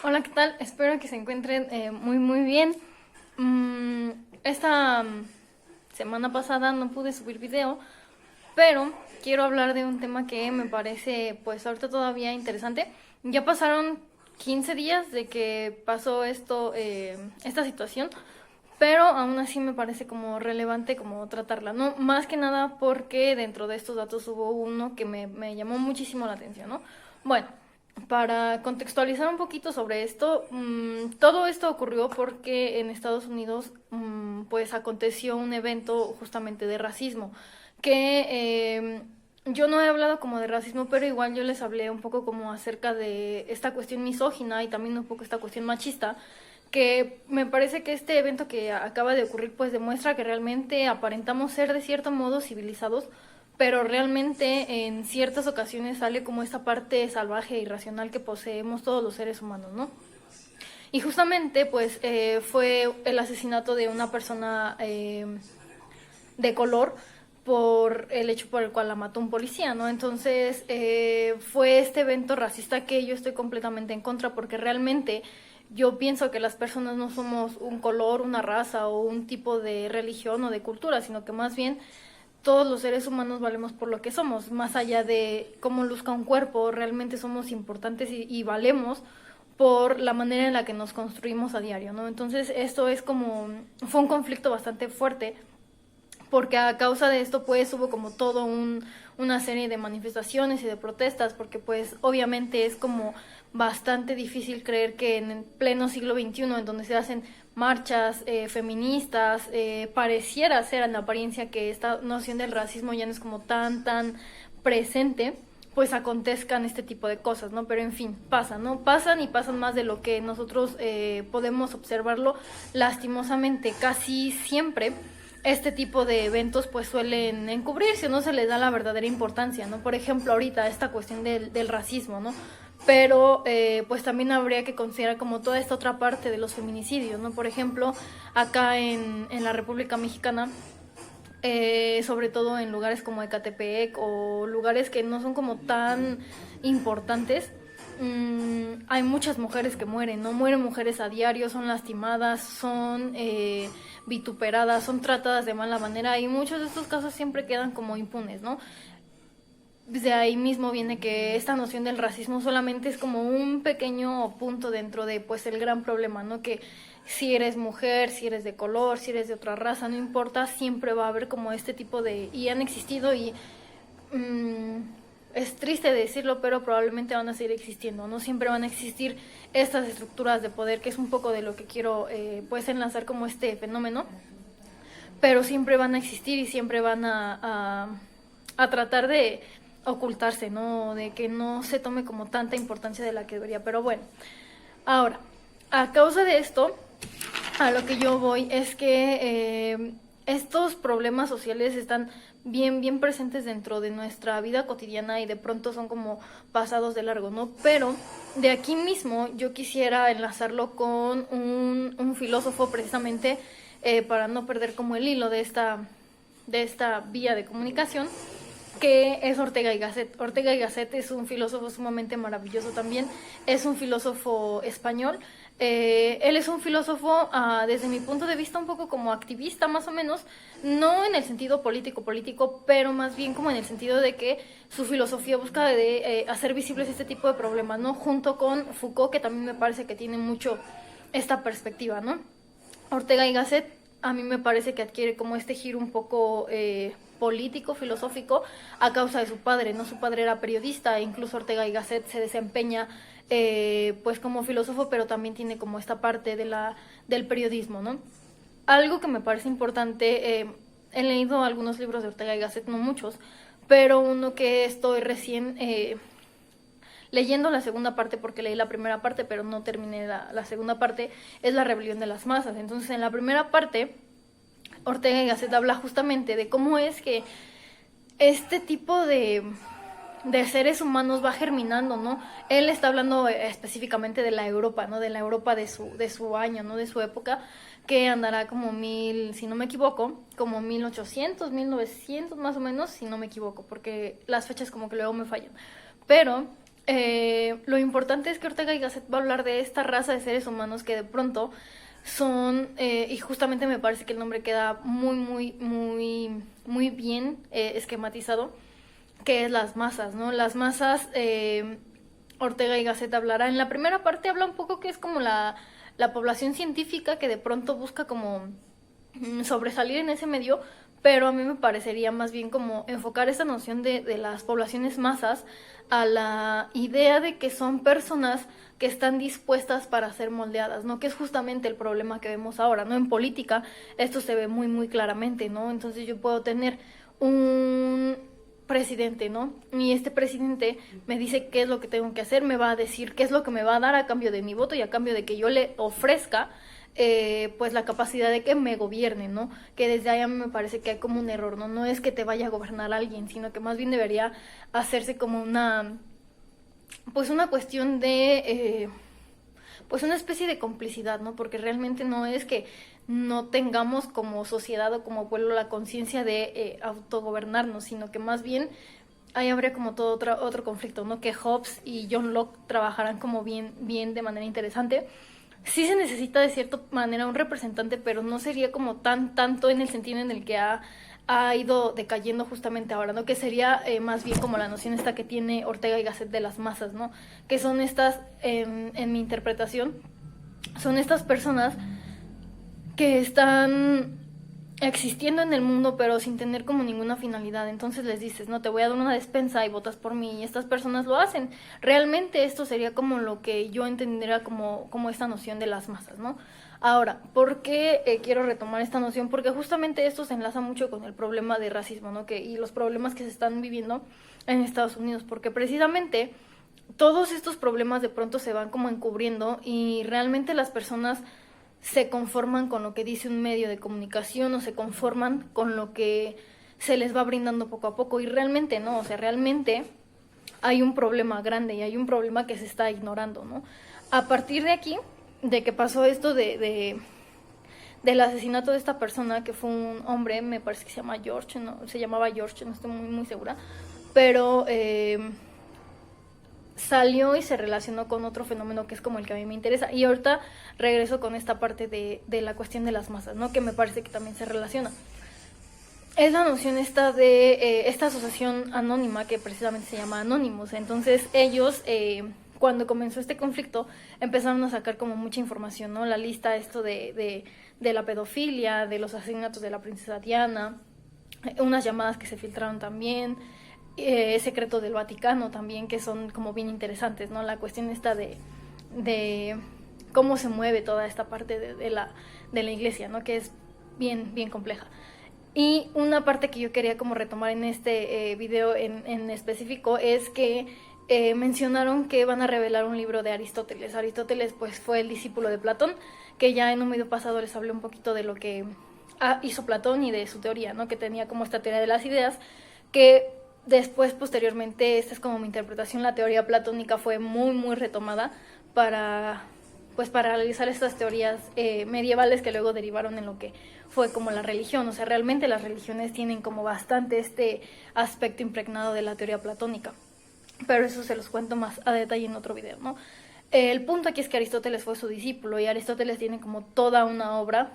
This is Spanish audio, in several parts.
Hola, ¿qué tal? Espero que se encuentren muy bien. Esta semana pasada no pude subir video, pero quiero hablar de un tema que me parece pues ahorita todavía interesante. Ya pasaron 15 días de que pasó esta situación, pero aún así me parece como relevante como tratarla, ¿no? Más que nada porque dentro de estos datos hubo uno que me llamó muchísimo la atención, ¿no? Bueno, para contextualizar un poquito sobre esto, todo esto ocurrió porque en Estados Unidos pues aconteció un evento justamente de racismo, que yo no he hablado como de racismo, pero igual yo les hablé un poco como acerca de esta cuestión misógina y también un poco esta cuestión machista, que me parece que este evento que acaba de ocurrir pues demuestra que realmente aparentamos ser de cierto modo civilizados, pero realmente en ciertas ocasiones sale como esta parte salvaje e irracional que poseemos todos los seres humanos, ¿no? Y justamente pues fue el asesinato de una persona de color por el hecho por el cual la mató un policía, ¿no? Entonces fue este evento racista que yo estoy completamente en contra, porque realmente yo pienso que las personas no somos un color, una raza o un tipo de religión o de cultura, sino que más bien todos los seres humanos valemos por lo que somos, más allá de cómo luzca un cuerpo, realmente somos importantes y valemos por la manera en la que nos construimos a diario, ¿no? Entonces esto es como, fue un conflicto bastante fuerte, porque a causa de esto pues hubo como una serie de manifestaciones y de protestas, porque pues obviamente es como bastante difícil creer que en el pleno siglo XXI, en donde se hacen marchas feministas, pareciera ser en apariencia que esta noción del racismo ya no es como tan presente, pues acontezcan este tipo de cosas, ¿no? Pero en fin, pasan, ¿no? Pasan y pasan más de lo que nosotros podemos observarlo. Lastimosamente, casi siempre este tipo de eventos pues suelen encubrirse, no se les da la verdadera importancia, ¿no? Por ejemplo, ahorita esta cuestión del racismo, ¿no? Pero pues también habría que considerar como toda esta otra parte de los feminicidios, ¿no? Por ejemplo, acá en la República Mexicana, sobre todo en lugares como Ecatepec o lugares que no son como tan importantes, hay muchas mujeres que mueren, ¿no? Mueren mujeres a diario, son lastimadas, son vituperadas, son tratadas de mala manera, y muchos de estos casos siempre quedan como impunes, ¿no? De ahí mismo viene que esta noción del racismo solamente es como un pequeño punto dentro de pues el gran problema, ¿no? Que si eres mujer, si eres de color, si eres de otra raza, no importa, siempre va a haber como este tipo de... y han existido y mmm, es triste decirlo, pero probablemente van a seguir existiendo, ¿no? Siempre van a existir estas estructuras de poder, que es un poco de lo que quiero pues enlazar como este fenómeno, pero siempre van a existir y siempre van a tratar de ocultarse, ¿no? De que no se tome como tanta importancia de la que debería. Pero bueno, ahora, a causa de esto, a lo que yo voy es que estos problemas sociales están bien presentes dentro de nuestra vida cotidiana y de pronto son como pasados de largo, ¿no? Pero de aquí mismo yo quisiera enlazarlo con un filósofo precisamente para no perder como el hilo de esta vía de comunicación, que es Ortega y Gasset. Ortega y Gasset es un filósofo sumamente maravilloso también, es un filósofo español. Él es un filósofo, desde mi punto de vista, un poco como activista más o menos, no en el sentido político, pero más bien como en el sentido de que su filosofía busca de hacer visibles este tipo de problemas, ¿no? Junto con Foucault, que también me parece que tiene mucho esta perspectiva, ¿no? Ortega y Gasset a mí me parece que adquiere como este giro un poco político, filosófico, a causa de su padre, ¿no? Su padre era periodista, e incluso Ortega y Gasset se desempeña pues como filósofo, pero también tiene como esta parte del periodismo, ¿no? Algo que me parece importante, he leído algunos libros de Ortega y Gasset, no muchos, pero uno que estoy recién leyendo la segunda parte, porque leí la primera parte pero no terminé la segunda parte, es La rebelión de las masas. Entonces en la primera parte Ortega y Gasset habla justamente de cómo es que este tipo de seres humanos va germinando, ¿no? Él está hablando específicamente de la Europa, ¿no? De la Europa de su año, ¿no? De su época, que andará como si no me equivoco, como 1800, 1900 más o menos, si no me equivoco, porque las fechas como que luego me fallan. Pero lo importante es que Ortega y Gasset va a hablar de esta raza de seres humanos que de pronto son, y justamente me parece que el nombre queda muy bien esquematizado, que es las masas, ¿no? Las masas, Ortega y Gasset hablará. En la primera parte habla un poco que es como la población científica que de pronto busca como sobresalir en ese medio, pero a mí me parecería más bien como enfocar esta noción de las poblaciones masas a la idea de que son personas que están dispuestas para ser moldeadas, ¿no? Que es justamente el problema que vemos ahora, ¿no? En política esto se ve muy claramente, ¿no? Entonces yo puedo tener un presidente, ¿no? Y este presidente me dice qué es lo que tengo que hacer, me va a decir qué es lo que me va a dar a cambio de mi voto y a cambio de que yo le ofrezca pues la capacidad de que me gobierne, ¿no? Que desde ahí a mí me parece que hay como un error, ¿no? No es que te vaya a gobernar alguien, sino que más bien debería hacerse como pues una cuestión de, pues una especie de complicidad, ¿no? Porque realmente no es que no tengamos como sociedad o como pueblo la conciencia de autogobernarnos, sino que más bien ahí habría como todo otro conflicto, ¿no? Que Hobbes y John Locke trabajarán como bien de manera interesante. Sí se necesita de cierta manera un representante, pero no sería como tanto en el sentido en el que ha ido decayendo justamente ahora, ¿no? Que sería más bien como la noción esta que tiene Ortega y Gasset de las masas, ¿no? Que son estas, en mi interpretación, son estas personas que están existiendo en el mundo pero sin tener como ninguna finalidad. Entonces les dices, no, te voy a dar una despensa y votas por mí, y estas personas lo hacen. Realmente esto sería como lo que yo entendería como esta noción de las masas, ¿no? Ahora, ¿por qué quiero retomar esta noción? Porque justamente esto se enlaza mucho con el problema de racismo, ¿no? Y los problemas que se están viviendo en Estados Unidos, porque precisamente todos estos problemas de pronto se van como encubriendo y realmente las personas se conforman con lo que dice un medio de comunicación o se conforman con lo que se les va brindando poco a poco, y realmente no, o sea, realmente hay un problema grande y hay un problema que se está ignorando, ¿no? A partir de aquí, de que pasó esto del asesinato de esta persona, que fue un hombre, me parece que se llama George, no, se llamaba George, no estoy muy segura, pero salió y se relacionó con otro fenómeno que es como el que a mí me interesa. Y ahorita regreso con esta parte de la cuestión de las masas, ¿no? Que me parece que también se relaciona. Es la noción esta de esta asociación anónima que precisamente se llama Anonymous. Entonces ellos, cuando comenzó este conflicto, empezaron a sacar como mucha información, ¿no? La lista esto de la pedofilia, de los asesinatos de la princesa Diana, unas llamadas que se filtraron también, secretos del Vaticano también, que son como bien interesantes, ¿no? La cuestión esta de cómo se mueve toda esta parte de la iglesia, ¿no? Que es bien compleja. Y una parte que yo quería como retomar en este video en específico es que mencionaron que van a revelar un libro de Aristóteles. Aristóteles pues fue el discípulo de Platón, que ya en un video pasado les hablé un poquito de lo que hizo Platón y de su teoría, ¿no? Que tenía como esta teoría de las ideas, que después, posteriormente, esta es como mi interpretación, la teoría platónica fue muy retomada para realizar estas teorías medievales que luego derivaron en lo que fue como la religión. O sea, realmente las religiones tienen como bastante este aspecto impregnado de la teoría platónica, pero eso se los cuento más a detalle en otro video, ¿no? El punto aquí es que Aristóteles fue su discípulo y Aristóteles tiene como toda una obra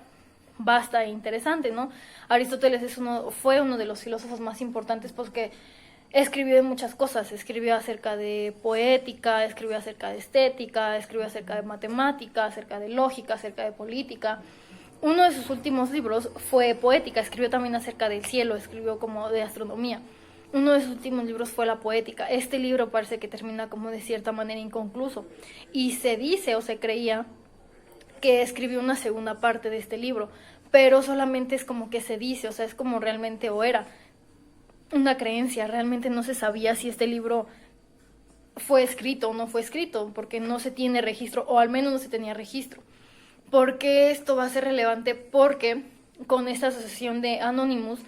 vasta e interesante, ¿no? Aristóteles fue uno de los filósofos más importantes porque escribió de muchas cosas, escribió acerca de poética, escribió acerca de estética, escribió acerca de matemática, acerca de lógica, acerca de política. Uno de sus últimos libros fue poética, escribió también acerca del cielo, escribió como de astronomía. Uno de sus últimos libros fue la poética. Este libro parece que termina como de cierta manera inconcluso y se dice o se creía que escribió una segunda parte de este libro, pero solamente es como que se dice, o sea, es como realmente o era una creencia, realmente no se sabía si este libro fue escrito o no fue escrito, porque no se tiene registro, o al menos no se tenía registro. ¿Por qué esto va a ser relevante? Porque con esta asociación de Anonymous,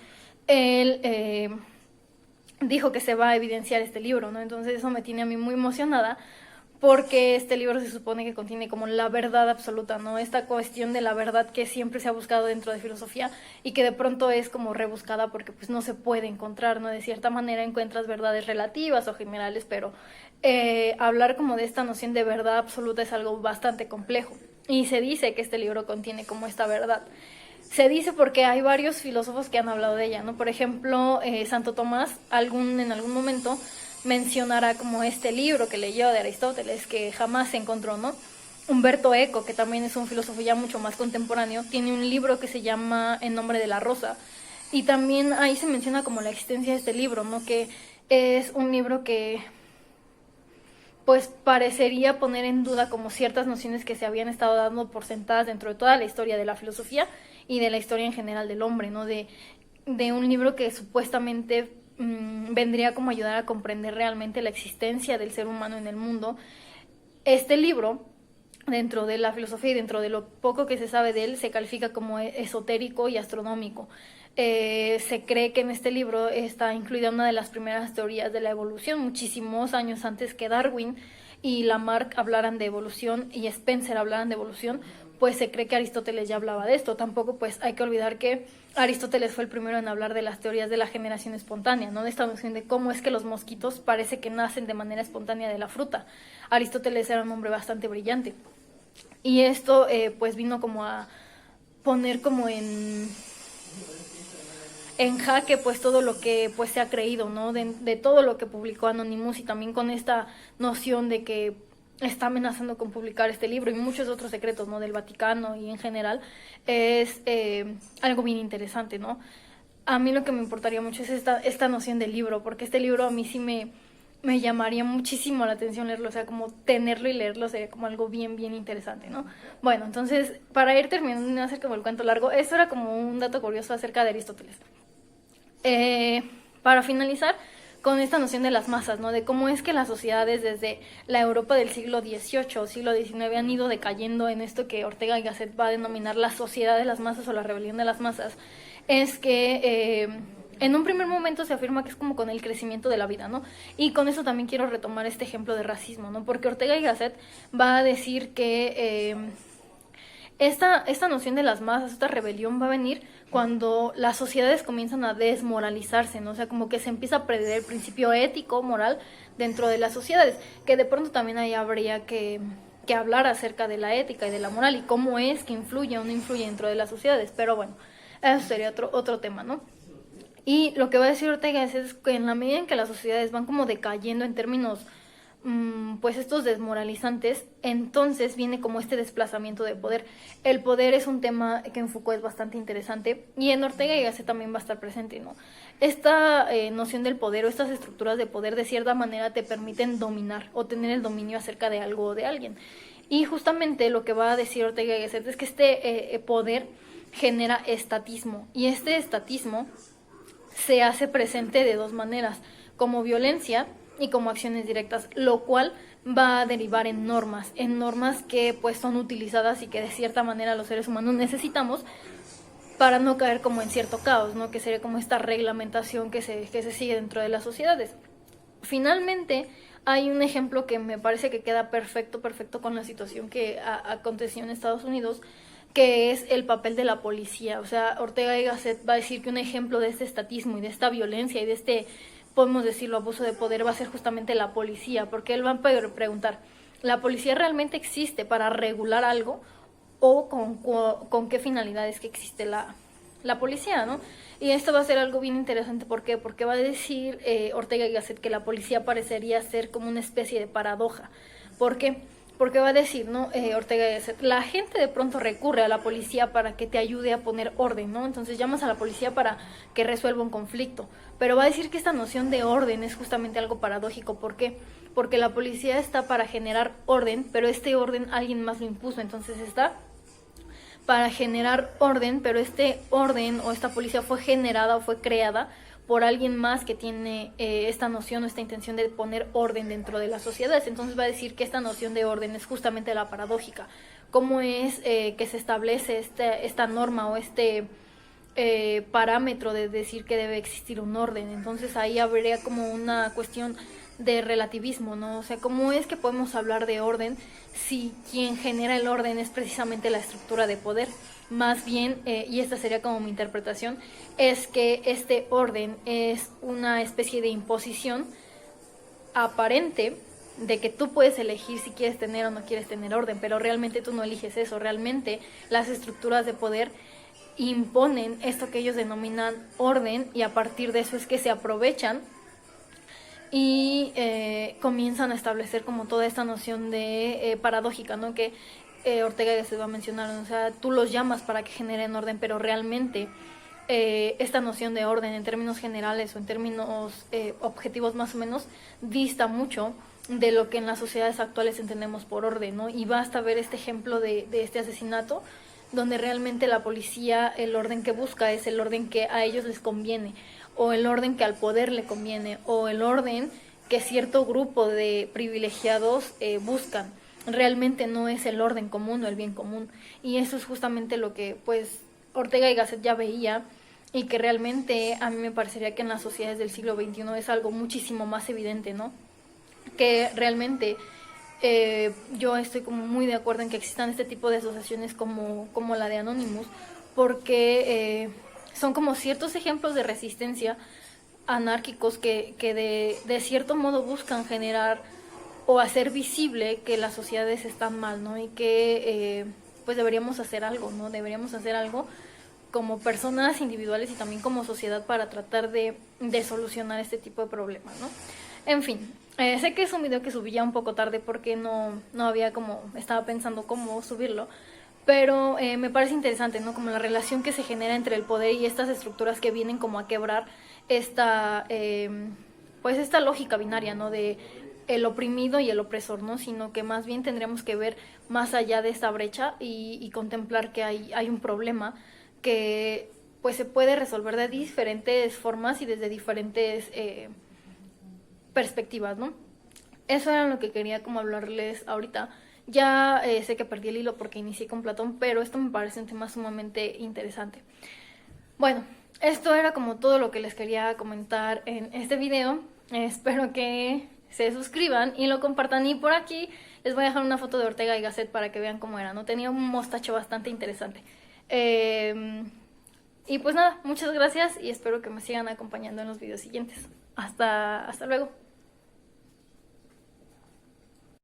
él dijo que se va a evidenciar este libro, ¿no? Entonces eso me tiene a mí muy emocionada, porque este libro se supone que contiene como la verdad absoluta, ¿no? Esta cuestión de la verdad que siempre se ha buscado dentro de filosofía y que de pronto es como rebuscada porque pues no se puede encontrar, ¿no? De cierta manera encuentras verdades relativas o generales, pero hablar como de esta noción de verdad absoluta es algo bastante complejo. Y se dice que este libro contiene como esta verdad. Se dice porque hay varios filósofos que han hablado de ella, ¿no? Por ejemplo, Santo Tomás en algún momento mencionará como este libro que leyó de Aristóteles, que jamás se encontró, ¿no? Humberto Eco, que también es un filósofo ya mucho más contemporáneo, tiene un libro que se llama En nombre de la rosa, y también ahí se menciona como la existencia de este libro, ¿no? Que es un libro que pues parecería poner en duda como ciertas nociones que se habían estado dando por sentadas dentro de toda la historia de la filosofía y de la historia en general del hombre, ¿no? De un libro que supuestamente vendría como ayudar a comprender realmente la existencia del ser humano en el mundo. Este libro, dentro de la filosofía y dentro de lo poco que se sabe de él, se califica como esotérico y astronómico. Se cree que en este libro está incluida una de las primeras teorías de la evolución, muchísimos años antes que Darwin y Lamarck hablaran de evolución y Spencer hablaran de evolución, pues se cree que Aristóteles ya hablaba de esto. Tampoco pues hay que olvidar que Aristóteles fue el primero en hablar de las teorías de la generación espontánea, ¿no? De esta noción de cómo es que los mosquitos parece que nacen de manera espontánea de la fruta. Aristóteles era un hombre bastante brillante. Y esto pues vino como a poner como en jaque pues todo lo que pues se ha creído, ¿no? De todo lo que publicó Anonymous, y también con esta noción de que está amenazando con publicar este libro y muchos otros secretos, ¿no? Del Vaticano y en general, es algo bien interesante, ¿no? A mí lo que me importaría mucho es esta noción del libro, porque este libro a mí sí me llamaría muchísimo la atención leerlo, o sea, como tenerlo y leerlo sería como algo bien, bien interesante, ¿no? Bueno, entonces, para ir terminando y no hacer como el cuento largo, eso era como un dato curioso acerca de Aristóteles. Para finalizar, con esta noción de las masas, ¿no? De cómo es que las sociedades desde la Europa del siglo XVIII o siglo XIX han ido decayendo en esto que Ortega y Gasset va a denominar la sociedad de las masas o la rebelión de las masas, es que en un primer momento se afirma que es como con el crecimiento de la vida, ¿no? Y con eso también quiero retomar este ejemplo de racismo, ¿no? Porque Ortega y Gasset va a decir que esta noción de las masas, esta rebelión va a venir cuando las sociedades comienzan a desmoralizarse, ¿no? O sea, como que se empieza a perder el principio ético, moral dentro de las sociedades, que de pronto también ahí habría que hablar acerca de la ética y de la moral y cómo es que influye o no influye dentro de las sociedades, pero bueno, eso sería otro tema, ¿no? Y lo que va a decir Ortega es que en la medida en que las sociedades van como decayendo en términos pues estos desmoralizantes, entonces viene como este desplazamiento de poder. El poder es un tema que en Foucault es bastante interesante y en Ortega y Gasset también va a estar presente, ¿no? Esta noción del poder o estas estructuras de poder de cierta manera te permiten dominar o tener el dominio acerca de algo o de alguien. Y justamente lo que va a decir Ortega y Gasset es que este poder genera estatismo, y este estatismo se hace presente de dos maneras, como violencia y como acciones directas, lo cual va a derivar en normas que pues son utilizadas y que de cierta manera los seres humanos necesitamos para no caer como en cierto caos, ¿no? Que sería como esta reglamentación que se sigue dentro de las sociedades. Finalmente, hay un ejemplo que me parece que queda perfecto con la situación que aconteció en Estados Unidos, que es el papel de la policía. O sea, Ortega y Gasset va a decir que un ejemplo de este estatismo y de esta violencia y de este, podemos decirlo, abuso de poder va a ser justamente la policía, porque él va a preguntar, ¿la policía realmente existe para regular algo o con qué finalidad es que existe la policía, ¿no? Y esto va a ser algo bien interesante, ¿por qué? Porque va a decir Ortega y Gasset que la policía parecería ser como una especie de paradoja. ¿Por qué? Porque va a decir, ¿no? Ortega y Gasset, la gente de pronto recurre a la policía para que te ayude a poner orden, ¿no? Entonces llamas a la policía para que resuelva un conflicto. Pero va a decir que esta noción de orden es justamente algo paradójico. ¿Por qué? Porque la policía está para generar orden, pero este orden alguien más lo impuso. Entonces está para generar orden, pero este orden o esta policía fue generada o fue creada por alguien más que tiene esta noción o esta intención de poner orden dentro de las sociedades. Entonces va a decir que esta noción de orden es justamente la paradójica. ¿Cómo es que se establece esta norma o este parámetro de decir que debe existir un orden? Entonces ahí habría como una cuestión de relativismo, ¿no? O sea, ¿cómo es que podemos hablar de orden si quien genera el orden es precisamente la estructura de poder? Más bien, y esta sería como mi interpretación, es que este orden es una especie de imposición aparente de que tú puedes elegir si quieres tener o no quieres tener orden, pero realmente tú no eliges eso, realmente las estructuras de poder imponen esto que ellos denominan orden y a partir de eso es que se aprovechan y comienzan a establecer como toda esta noción de paradójica, ¿no? Que Ortega ya se va a mencionar, o sea, tú los llamas para que generen orden, pero realmente esta noción de orden en términos generales o en términos objetivos más o menos dista mucho de lo que en las sociedades actuales entendemos por orden, ¿no? Y basta ver este ejemplo de este asesinato, donde realmente la policía, el orden que busca es el orden que a ellos les conviene, o el orden que al poder le conviene, o el orden que cierto grupo de privilegiados buscan. Realmente no es el orden común o el bien común. Y eso es justamente lo que pues Ortega y Gasset ya veía y que realmente a mí me parecería que en las sociedades del siglo XXI es algo muchísimo más evidente, ¿no? Que realmente yo estoy como muy de acuerdo en que existan este tipo de asociaciones como la de Anonymous, porque son como ciertos ejemplos de resistencia anárquicos que de cierto modo buscan generar o hacer visible que las sociedades están mal, ¿no? Y que pues deberíamos hacer algo, ¿no? Deberíamos hacer algo como personas individuales y también como sociedad para tratar de solucionar este tipo de problemas, ¿no? En fin, sé que es un video que subí ya un poco tarde porque no había como, estaba pensando cómo subirlo, pero me parece interesante, ¿no? Como la relación que se genera entre el poder y estas estructuras que vienen como a quebrar esta, pues esta lógica binaria, ¿no? De el oprimido y el opresor, ¿no? Sino que más bien tendríamos que ver más allá de esta brecha y contemplar que hay un problema que pues se puede resolver de diferentes formas y desde diferentes perspectivas, ¿no? Eso era lo que quería como hablarles ahorita. Ya sé que perdí el hilo porque inicié con Platón, pero esto me parece un tema sumamente interesante. Bueno, esto era como todo lo que les quería comentar en este video. Espero que se suscriban y lo compartan. Y por aquí les voy a dejar una foto de Ortega y Gasset para que vean cómo era, ¿no? Tenía un mostacho bastante interesante. Y pues nada, muchas gracias y espero que me sigan acompañando en los videos siguientes. Hasta luego.